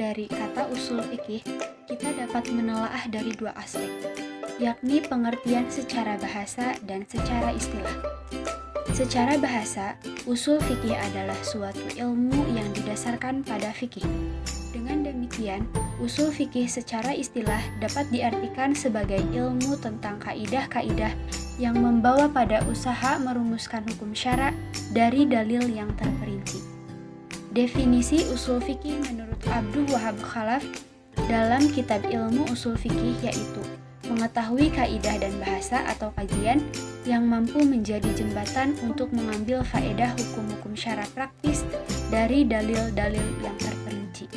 dari kata usul fikih, kita dapat menelaah dari dua aspek, yakni pengertian secara bahasa dan secara istilah. Secara bahasa, usul fikih adalah suatu ilmu yang didasarkan pada fikih. Dengan demikian, usul fikih secara istilah dapat diartikan sebagai ilmu tentang kaidah-kaidah yang membawa pada usaha merumuskan hukum syara dari dalil yang terperinci. Definisi usul fikih menurut Abdul Wahab Khalaf dalam kitab ilmu usul fikih yaitu mengetahui kaidah dan bahasa atau kajian yang mampu menjadi jembatan untuk mengambil faedah hukum-hukum syara praktis dari dalil-dalil yang terperinci.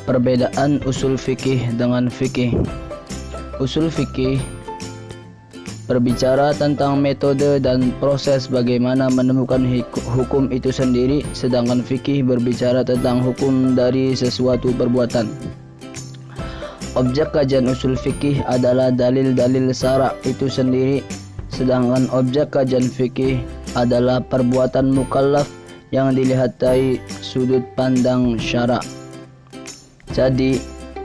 Perbedaan usul fikih dengan fikih. Usul fikih berbicara tentang metode dan proses bagaimana menemukan hukum itu sendiri, sedangkan fikih berbicara tentang hukum dari sesuatu perbuatan. Objek kajian usul fikih adalah dalil-dalil syara itu sendiri, sedangkan objek kajian fikih adalah perbuatan mukallaf yang dilihat dari sudut pandang syara. Jadi,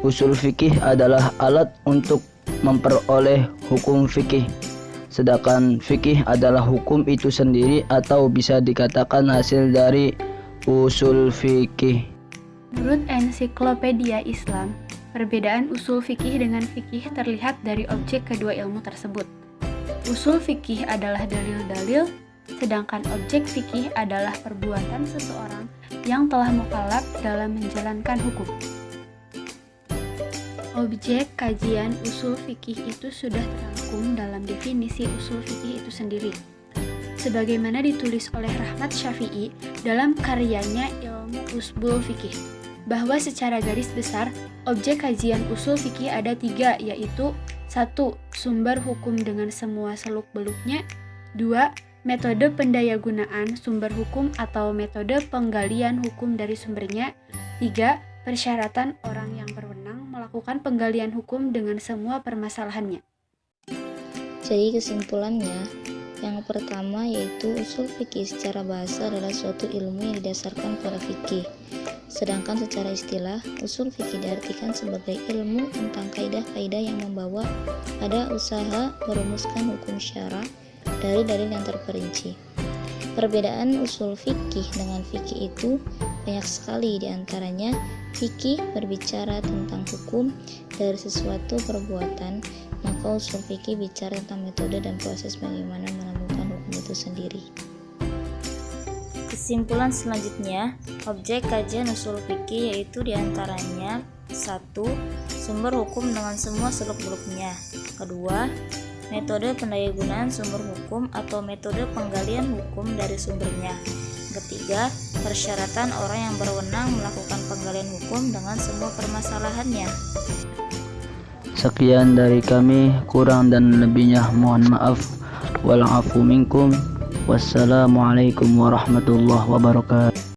usul fikih adalah alat untuk memperoleh hukum fikih, sedangkan fikih adalah hukum itu sendiri atau bisa dikatakan hasil dari usul fikih. Menurut Ensiklopedia Islam, perbedaan usul fikih dengan fikih terlihat dari objek kedua ilmu tersebut. Usul fikih adalah dalil-dalil, sedangkan objek fikih adalah perbuatan seseorang yang telah mukallaf dalam menjalankan hukum. Objek kajian usul fikih itu sudah terangkum dalam definisi usul fikih itu sendiri, sebagaimana ditulis oleh Rahmat Syafi'i dalam karyanya Ilmu Usbul Fikih, bahwa secara garis besar objek kajian usul fikih ada 3, yaitu 1. Sumber hukum dengan semua seluk-beluknya. 2. Metode pendayagunaan sumber hukum atau metode penggalian hukum dari sumbernya. 3. Persyaratan orang yang berwenang melakukan penggalian hukum dengan semua permasalahannya. Jadi kesimpulannya, yang pertama yaitu usul fikih secara bahasa adalah suatu ilmu yang didasarkan pada fikih. Sedangkan secara istilah, usul fikih diartikan sebagai ilmu tentang kaidah-kaidah yang membawa pada usaha merumuskan hukum syara dari dalil yang terperinci. Perbedaan usul fikih dengan fikih itu banyak sekali, diantaranya fikih berbicara tentang hukum dari sesuatu perbuatan, maka usul fikih bicara tentang metode dan proses bagaimana menemukan hukum itu sendiri. Kesimpulan selanjutnya, objek kajian usul fikih yaitu diantaranya 1. Sumber hukum dengan semua seluk-beluknya. 2. Metode pendayagunaan sumber hukum atau metode penggalian hukum dari sumbernya. 3. Persyaratan orang yang berwenang melakukan penggalian hukum dengan semua permasalahannya. Sekian dari kami, kurang dan lebihnya mohon maaf. Wal afu minkum. Wassalamualaikum warahmatullahi wabarakatuh.